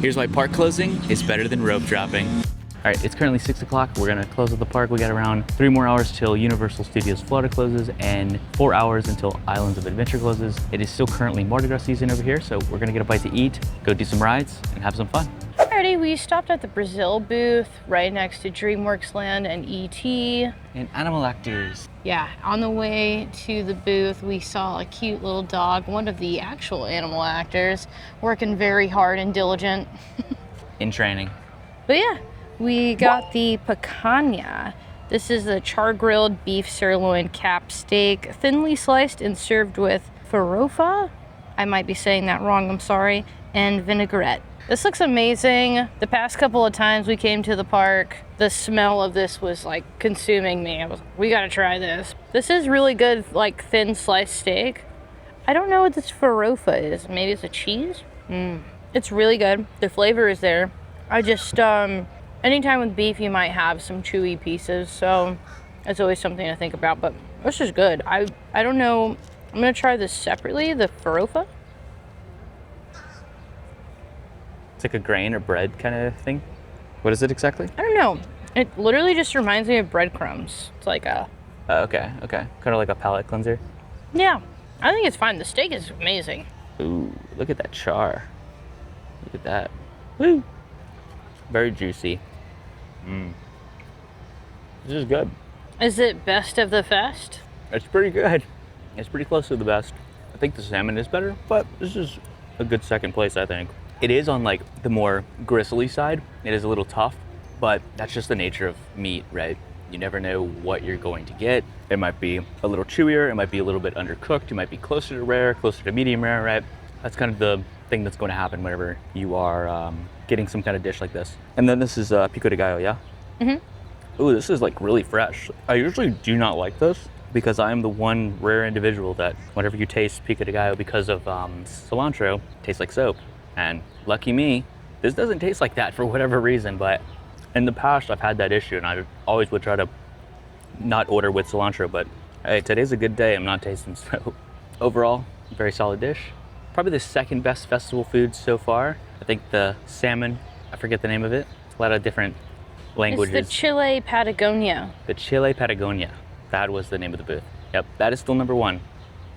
Here's why park closing is better than rope dropping. All right, it's currently 6 o'clock. We're gonna close up the park. We got around 3 more hours till Universal Studios Florida closes and 4 hours until Islands of Adventure closes. It is still currently Mardi Gras season over here, so we're gonna get a bite to eat, go do some rides, and have some fun. Alrighty, we stopped at the Brazil booth right next to DreamWorks Land and E.T. And animal actors. Yeah, on the way to the booth, we saw a cute little dog, one of the actual animal actors, working very hard and diligent. In training. But yeah, we got the picanha. This is the char-grilled beef sirloin cap steak, thinly sliced and served with farofa. I might be saying that wrong, I'm sorry, and vinaigrette. This looks amazing. The past couple of times we came to the park, the smell of this was like consuming me. I was like, we gotta try this. This is really good, like thin sliced steak. I don't know what this farofa is. Maybe it's a cheese? It's really good. The flavor is there. I just, anytime with beef, you might have some chewy pieces, so it's always something to think about, but this is good. I don't know, I'm gonna try this separately, the farofa. It's like a grain or bread kind of thing. What is it exactly? I don't know. It literally just reminds me of breadcrumbs. It's like a... Okay. Kind of like a palate cleanser. Yeah, I think it's fine. The steak is amazing. Ooh, look at that char. Look at that. Woo! Very juicy. This is good. Is it best of the fest? It's pretty good. It's pretty close to the best. I think the salmon is better, but this is a good second place, I think. It is on like the more gristly side. It is a little tough, but that's just the nature of meat, right? You never know what you're going to get. It might be a little chewier, it might be a little bit undercooked, you might be closer to rare, closer to medium rare, right? That's kind of the thing that's going to happen whenever you are getting some kind of dish like this. And then this is pico de gallo, yeah? Ooh, this is like really fresh. I usually do not like this because I'm the one rare individual that whenever you taste pico de gallo because of cilantro, tastes like soap. And lucky me, this doesn't taste like that for whatever reason, but in the past I've had that issue and I always would try to not order with cilantro, but hey, today's a good day, I'm not tasting soap. Overall, very solid dish. Probably the second best festival food so far. I think the salmon, I forget the name of it. It's a lot of different languages. It's the Chile Patagonia. The Chile Patagonia, that was the name of the booth. Yep, that is still #1.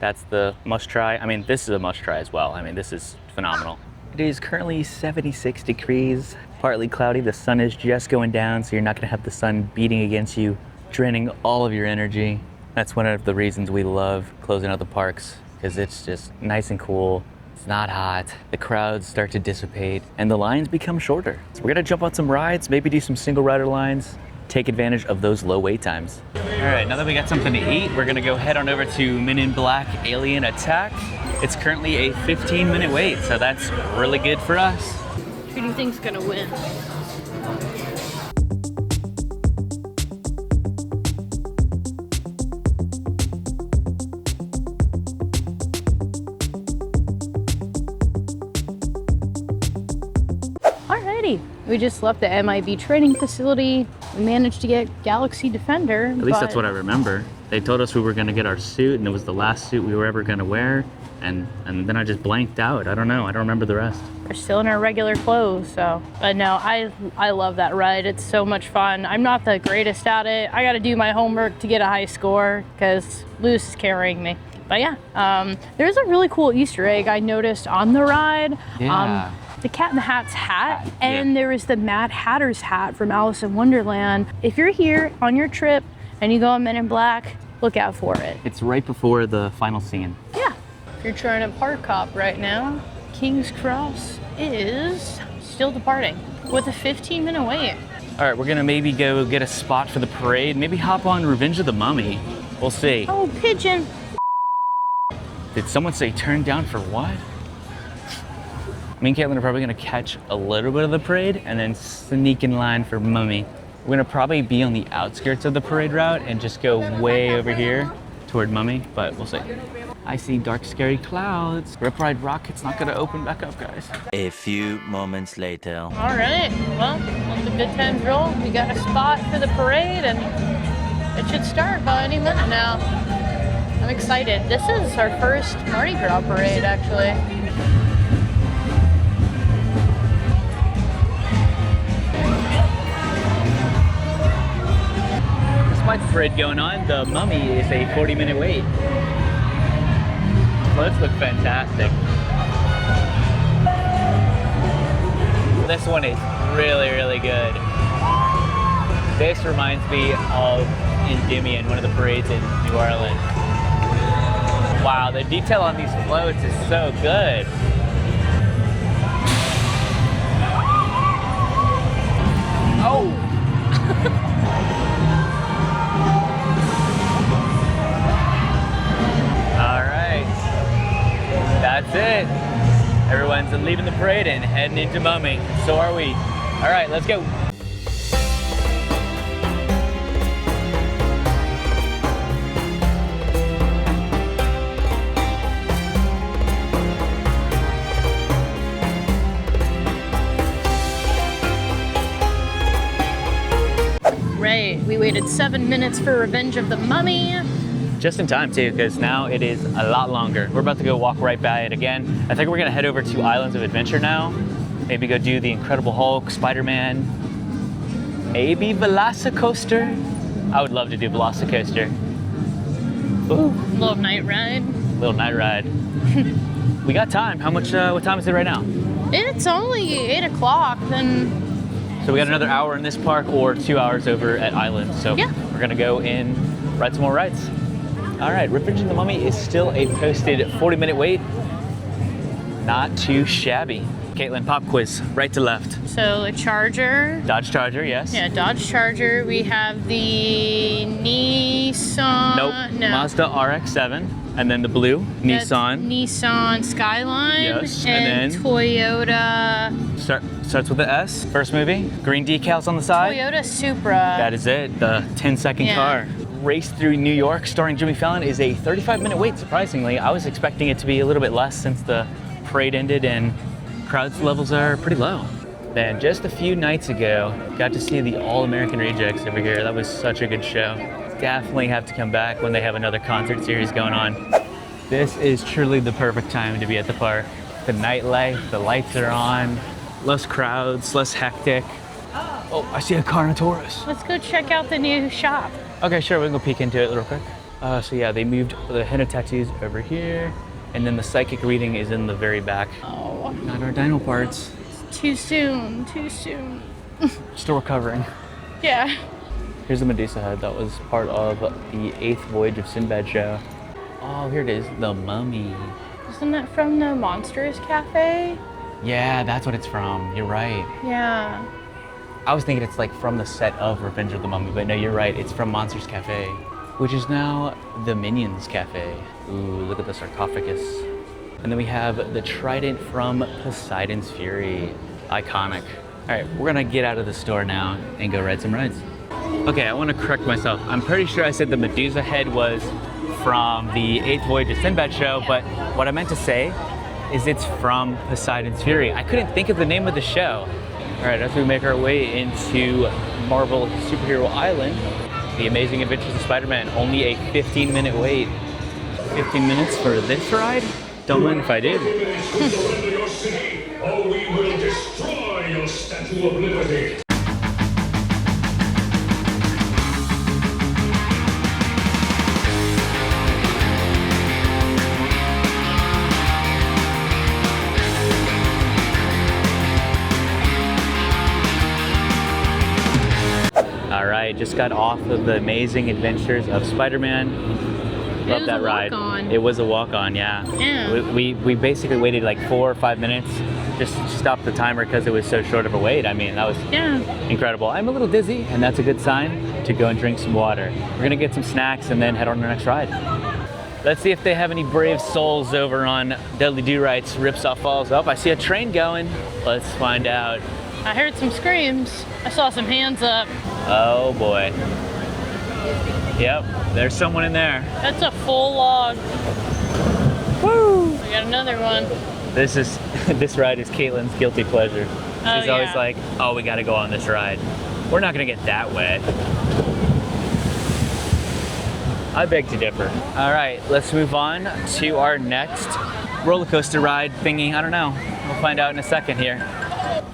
That's the must try. I mean, this is a must try as well. I mean, this is phenomenal. It is currently 76 degrees, partly cloudy. The sun is just going down, so you're not gonna have the sun beating against you, draining all of your energy. That's one of the reasons we love closing out the parks, because it's just nice and cool. It's not hot. The crowds start to dissipate, and the lines become shorter. So we're gonna jump on some rides, maybe do some single rider lines, take advantage of those low wait times. All right, now that we got something to eat, we're gonna go head on over to Men in Black Alien Attack. It's currently a 15-minute wait, so that's really good for us. Who do you think's gonna win? Alrighty, we just left the MIB training facility. We managed to get Galaxy Defender. At least that's what I remember. They told us we were gonna get our suit, and it was the last suit we were ever gonna wear. And then I just blanked out. I don't know. I don't remember the rest. We're still in our regular clothes, so. But no, I love that ride. It's so much fun. I'm not the greatest at it. I got to do my homework to get a high score because Luce is carrying me. But yeah, there's a really cool Easter egg I noticed on the ride. Yeah. The Cat in the Hat's hat, and there was the Mad Hatter's hat from Alice in Wonderland. If you're here on your trip and you go on Men in Black, look out for it. It's right before the final scene. Yeah. If you're trying to park hop right now, King's Cross is still departing with a 15-minute wait. All right, we're gonna maybe go get a spot for the parade, maybe hop on Revenge of the Mummy. We'll see. Oh, pigeon. Did someone say turn down for what? Me and Caitlin are probably gonna catch a little bit of the parade and then sneak in line for Mummy. We're gonna probably be on the outskirts of the parade route and just go way over here toward Mummy, but we'll see. I see dark, scary clouds. Rip Ride Rocket's not gonna open back up, guys. A few moments later. All right, well, let the good times roll. We got a spot for the parade and it should start by any minute now. I'm excited. This is our first Mardi Gras parade, actually. parade going on. The Mummy is a 40-minute wait. Let's look fantastic. This one is really, really good. This reminds me of Endymion, one of the parades in New Orleans. Wow, the detail on these floats is so good. Oh! All right, that's it. Everyone's leaving the parade and heading into Mummy. So are we. All right, let's go. Right, we waited 7 minutes for Revenge of the Mummy. Just in time too, because now it is a lot longer. We're about to go walk right by it again. I think we're gonna head over to Islands of Adventure now. Maybe go do the Incredible Hulk, Spider-Man, maybe Velocicoaster. I would love to do Velocicoaster. Ooh. Little night ride. Little night ride. We got time. How much, what time is it right now? It's only 8 o'clock, then. So we got another hour in this park or 2 hours over at Island. So yeah. We're gonna go in, ride some more rides. All right, Revenge of the Mummy is still a posted 40-minute wait. Not too shabby. Caitlin, pop quiz, right to left. So a Charger. Dodge Charger, yes. Yeah, Dodge Charger. We have the Nissan. Nope, No. Mazda RX-7. And then the blue, That's Nissan. Nissan Skyline. Yes, and and then Toyota. Starts with the S. First movie, green decals on the side. Toyota Supra. That is it, the 10-second car. Race Through New York, starring Jimmy Fallon, is a 35-minute wait, surprisingly. I was expecting it to be a little bit less since the parade ended and crowd levels are pretty low. Then just a few nights ago, got to see the All-American Rejects over here. That was such a good show. Definitely have to come back when they have another concert series going on. This is truly the perfect time to be at the park. The nightlife, the lights are on, less crowds, less hectic. Oh, I see a Carnotaurus. Let's go check out the new shop. Okay, sure, we can go peek into it real quick. So yeah, they moved the henna tattoos over here, and then the psychic reading is in the very back. Oh, Not our dino parts. too soon, too soon. Still recovering. Yeah. Here's the Medusa head that was part of the 8th Voyage of Sinbad show. Oh, here it is, the Mummy. Isn't that from the Monsters Cafe? Yeah, that's what it's from, you're right. Yeah. I was thinking it's like from the set of Revenge of the Mummy, but no, you're right, it's from Monsters Cafe, which is now the Minions Cafe. Ooh, look at the sarcophagus. And then we have the trident from Poseidon's Fury. Iconic. All right, we're gonna get out of the store now and go ride some rides. Okay, I wanna correct myself. I'm pretty sure I said the Medusa head was from the 8th Voyage of Sinbad show, but what I meant to say is it's from Poseidon's Fury. I couldn't think of the name of the show. All right, as we make our way into Marvel Superhero Island, The Amazing Adventures of Spider-Man, only a 15-minute wait. 15 minutes for this ride? Don't mind if I do. Or we will destroy your Statue of Liberty. All right, just got off of The Amazing Adventures of Spider-Man. Love that ride. It was a walk-on, yeah. Yeah. We basically waited like 4 or 5 minutes, just stopped the timer because it was so short of a wait. I mean, that was incredible. I'm a little dizzy, and that's a good sign to go and drink some water. We're gonna get some snacks and then head on to the next ride. Let's see if they have any brave souls over on Dudley Do-Right's Ripsaw Falls. Oh, I see a train going. Let's find out. I heard some screams. I saw some hands up. Oh boy. Yep, there's someone in there. That's a full log. Woo! I got another one. This ride is Caitlin's guilty pleasure. She's always like, oh, we gotta go on this ride. We're not gonna get that wet. I beg to differ. All right, let's move on to our next roller coaster ride thingy. I don't know, we'll find out in a second here.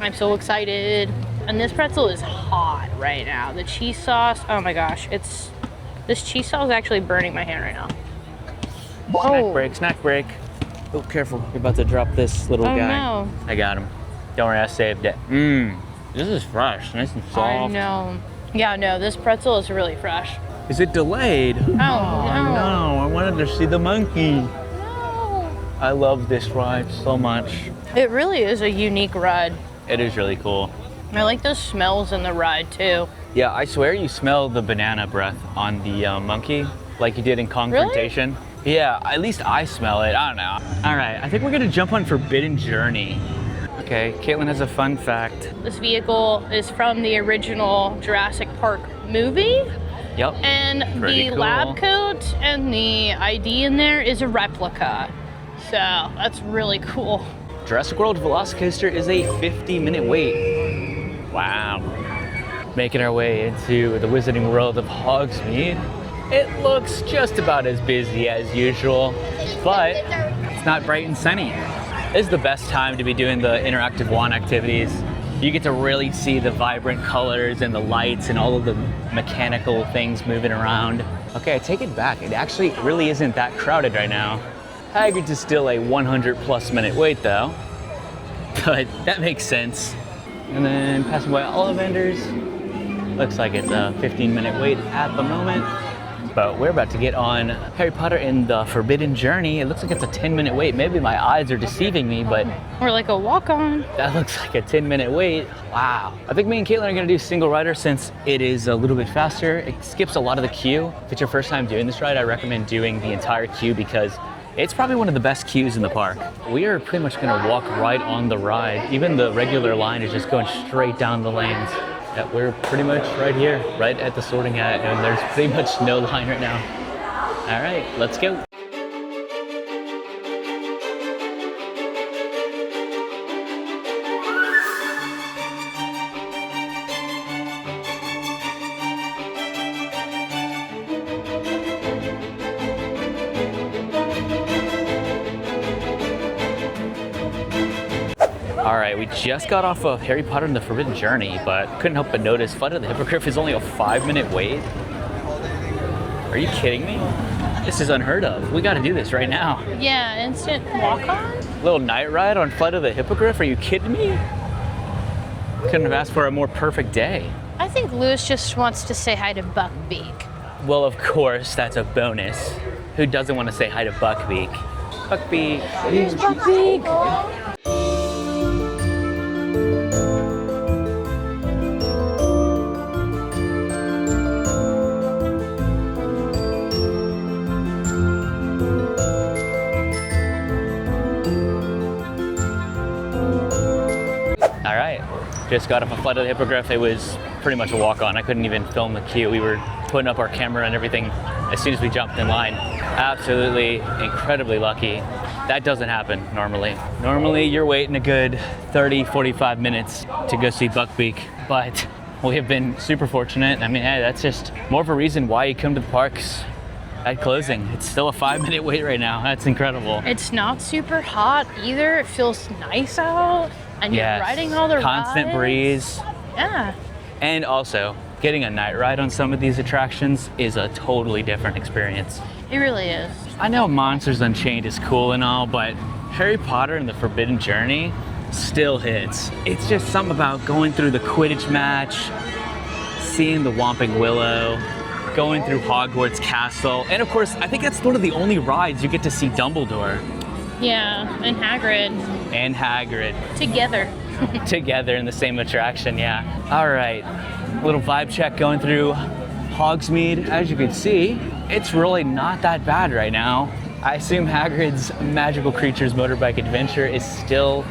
I'm so excited. And this pretzel is hot right now. The cheese sauce, oh my gosh, it's This cheese sauce is actually burning my hand right now. Snack break, snack break. Oh, careful. You're about to drop this little Oh, guy. no. I got him. Don't worry, I saved it. Mmm. This is fresh, nice and soft. I know. Yeah, no, this pretzel is really fresh. Is it delayed? Oh, no. I wanted to see the monkey. No. I love this ride so much. It really is a unique ride. It is really cool. I like the smells in the ride too. Yeah, I swear you smell the banana breath on the monkey, like you did in Confrontation. Really? Yeah, at least I smell it. I don't know. All right, I think we're gonna jump on Forbidden Journey. Okay, Caitlin has a fun fact. This vehicle is from the original Jurassic Park movie. Yep. And Pretty the cool. lab coat and the ID in there is a replica. So that's really cool. Jurassic World Velocicoaster is a 50-minute wait. Wow. Making our way into the Wizarding World of Hogsmeade. It looks just about as busy as usual, but it's not bright and sunny. This is the best time to be doing the interactive wand activities. You get to really see the vibrant colors and the lights and all of the mechanical things moving around. Okay, I take it back. It actually really isn't that crowded right now. Hagrid's is still a 100+ minute wait though, but that makes sense. And then passing by Ollivanders. Looks like it's a 15-minute wait at the moment. But we're about to get on Harry Potter and the Forbidden Journey. It looks like it's a 10-minute wait. Maybe my eyes are deceiving me, but Or like a walk-on. that looks like a 10-minute wait. Wow. I think me and Caitlin are gonna do single rider since it is a little bit faster. It skips a lot of the queue. If it's your first time doing this ride, I recommend doing the entire queue because it's probably one of the best queues in the park. We are pretty much gonna walk right on the ride. Even the regular line is just going straight down the lanes. Yeah, we're pretty much right here, right at the sorting hat, and there's pretty much no line right now. All right, let's go. All right, we just got off of Harry Potter and the Forbidden Journey, but couldn't help but notice Flight of the Hippogriff is only a 5-minute wait. Are you kidding me? This is unheard of. We gotta do this right now. Yeah, instant walk-on. Little night ride on Flight of the Hippogriff? Are you kidding me? Couldn't have asked for a more perfect day. I think Lewis just wants to say hi to Buckbeak. Well, of course, that's a bonus. Who doesn't want to say hi to Buckbeak? Buckbeak. Here's Buckbeak. All right, just got off a Flight of the Hippogriff. It was pretty much a walk-on. I couldn't even film the queue. We were putting up our camera and everything as soon as we jumped in line. Absolutely, incredibly lucky. That doesn't happen normally. Normally, you're waiting a good 30, 45 minutes to go see Buckbeak, but we have been super fortunate. I mean, hey, that's just more of a reason why you come to the parks at closing. It's still a 5-minute wait right now. That's incredible. It's not super hot either. It feels nice out. And you're riding all the constant rides. breeze. Yeah. And also, getting a night ride on some of these attractions is a totally different experience. It really is. I know Monsters Unchained is cool and all, but Harry Potter and the Forbidden Journey still hits. It's just something about going through the Quidditch match, seeing the Whomping Willow, going through Hogwarts Castle, and of course, I think that's one of the only rides you get to see Dumbledore. Yeah, and Hagrid. And Hagrid. Together. Together in the same attraction, yeah. All right, little vibe check going through Hogsmeade. As you can see, it's really not that bad right now. I assume Hagrid's Magical Creatures Motorbike Adventure is still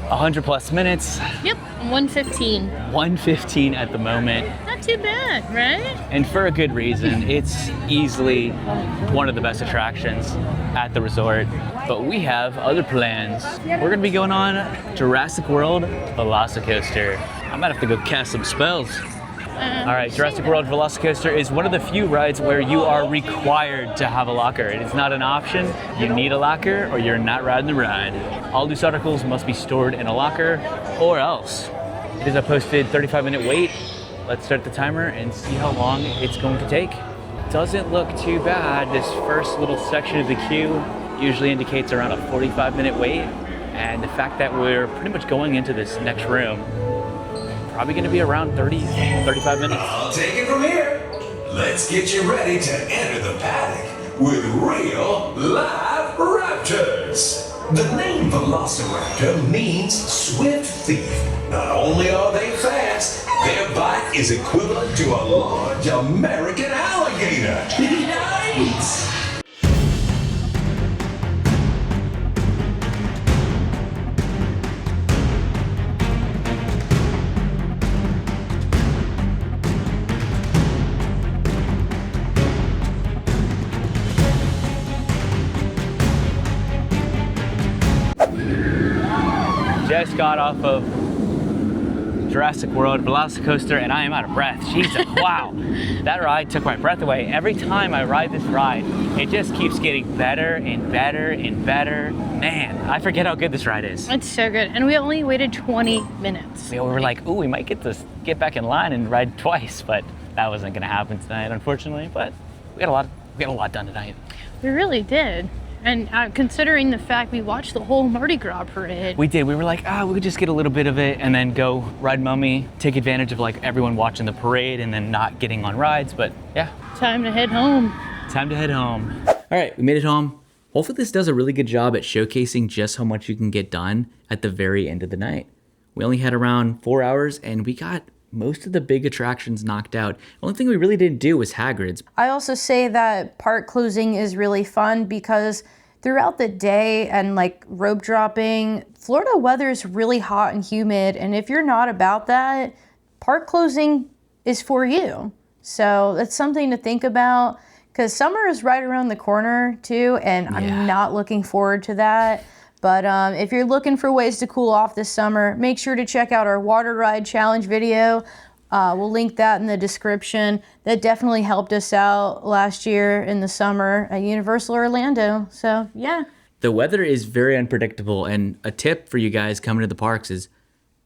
100+ minutes. Yep, 1:15. 1:15 at the moment. Not too bad, right? And for a good reason. It's easily one of the best attractions at the resort. But we have other plans. We're gonna be going on Jurassic World Velocicoaster. I might have to go cast some spells. All right, Jurassic World Velocicoaster is one of the few rides where you are required to have a locker. It is not an option. You need a locker or you're not riding the ride. All loose articles must be stored in a locker or else. It is a posted 35-minute wait. Let's start the timer and see how long it's going to take. doesn't look too bad. This first little section of the queue usually indicates around a 45-minute wait. And the fact that we're pretty much going into this next room, probably gonna be around 35 minutes. I'll take it from here. Let's get you ready to enter the paddock with real live raptors. The name Velociraptor means swift thief. Not only are they fast, their bite is equivalent to a large American alligator. Yikes! Just got off of Jurassic World Velocicoaster and I am out of breath. Jesus, wow. That ride took my breath away. Every time I ride this ride, it just keeps getting better and better and better. Man, I forget how good this ride is. It's so good. And we only waited 20 minutes. We were like, ooh, we might get back in line and ride twice, but that wasn't gonna happen tonight, unfortunately. But we got a lot done tonight. We really did. And considering the fact we watched the whole Mardi Gras parade. We did. We were like, we could just get a little bit of it and then go ride Mummy, take advantage of like everyone watching the parade and then not getting on rides. But yeah. Time to head home. Time to head home. All right, we made it home. Hopefully this does a really good job at showcasing just how much you can get done at the very end of the night. We only had around 4 hours and we got most of the big attractions knocked out. The only thing we really didn't do was Hagrid's. I also say that park closing is really fun because throughout the day and like rope dropping, Florida weather is really hot and humid. And if you're not about that, park closing is for you. So that's something to think about because summer is right around the corner too. And I'm not looking forward to that. But if you're looking for ways to cool off this summer, make sure to check out our water ride challenge video. We'll link that in the description. That definitely helped us out last year in the summer at Universal Orlando. So yeah. The weather is very unpredictable, and a tip for you guys coming to the parks is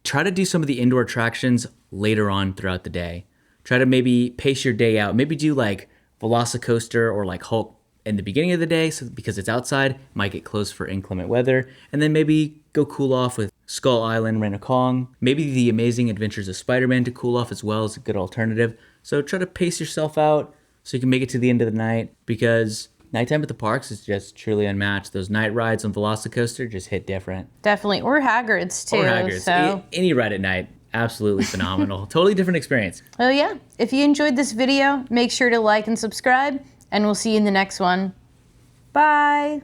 try to do some of the indoor attractions later on throughout the day. Try to maybe pace your day out. Maybe do like Velocicoaster or like Hulk in the beginning of the day, so because it's outside, might get closed for inclement weather, and then maybe go cool off with Skull Island, Reina Kong. Maybe the Amazing Adventures of Spider-Man to cool off as well is a good alternative. So try to pace yourself out so you can make it to the end of the night, because nighttime at the parks is just truly unmatched. Those night rides on Velocicoaster just hit different. Definitely, or Hagrid's too. Or Hagrid's. So. Any ride at night, absolutely phenomenal. Totally different experience. Oh yeah, if you enjoyed this video, make sure to like and subscribe, and we'll see you in the next one. Bye.